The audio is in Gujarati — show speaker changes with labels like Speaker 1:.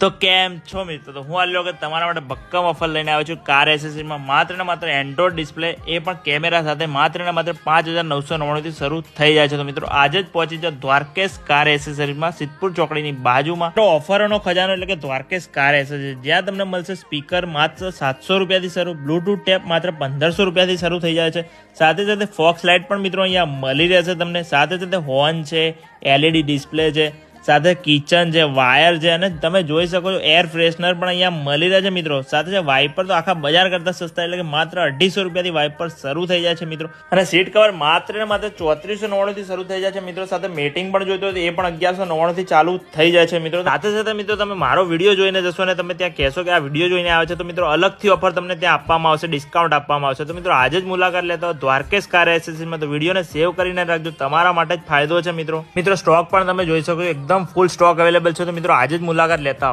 Speaker 1: તો કેમ છો મિત્રો? તો હું આ લોકો તમારા માટે ભક્કમ ઓફર લઈને આવ્યો છું કાર એસેસરીઝમાં. માત્ર ને માત્ર એન્ડ્રોઇડ ડિસ્પ્લે, એ પણ કેમેરા સાથે માત્ર ને માત્ર 5,999 થી શરૂ થઈ જાય છે. તો મિત્રો આજે જ પહોંચી જાઓ દ્વારકેશ કાર એસેસરીઝમાં, સિદ્ધપુર ચોકડીની બાજુમાં. તો ઓફરોનો ખજાનો એટલે કે દ્વારકેશ કાર એસેસરીઝ, જ્યાં તમને મળશે સ્પીકર માત્ર 700 રૂપિયાથી શરૂ, બ્લુટૂથ ટેપ માત્ર 1500 રૂપિયાથી શરૂ થઈ જાય છે. સાથે સાથે ફોક્સ લાઇટ પણ મિત્રો અહીંયા મળી રહેશે તમને. સાથે સાથે હોર્ન છે, LED ડિસ્પ્લે છે, સાથે કિચન છે, વાયર છે, અને તમે જોઈ શકો છો એર ફ્રેશનર પણ અહીંયા મળી રહે છે મિત્રો. સાથે વાઇપર તો આખા બજાર કરતા સસ્તા, એટલે કે માત્ર 250 રૂપિયાથી વાઇપર શરૂ થઈ જાય છે મિત્રો. અને સીટ કવર માત્ર ને માત્ર 3499 થી શરૂ થઈ જાય છે મિત્રો. સાથે મેટિંગ પણ જોઈતો હોય તો એ પણ 1199 થી ચાલુ થઈ જાય છે મિત્રો. સાથે સાથે મિત્રો તમે મારો વિડીયો જોઈને જશો અને તમે ત્યાં કહેશો કે આ વિડીયો જોઈને આવે છે, તો મિત્રો અલગથી ઓફર તમને ત્યાં આપવામાં આવશે, ડિસ્કાઉન્ટ આપવામાં આવશે. તો મિત્રો આજે જ મુલાકાત લેતા હો દ્વારકેશ કાર એસેસરીઝમાં. તો વિડીયોને સેવ કરીને રાખજો, તમારા માટે જ ફાયદો છે મિત્રો. મિત્રો સ્ટોક પણ તમે જોઈ શકો છો, એકદમ ફૂલ સ્ટોક અવેલેબલ છે. તો મિત્રો આજે જ મુલાકાત લેતા હો.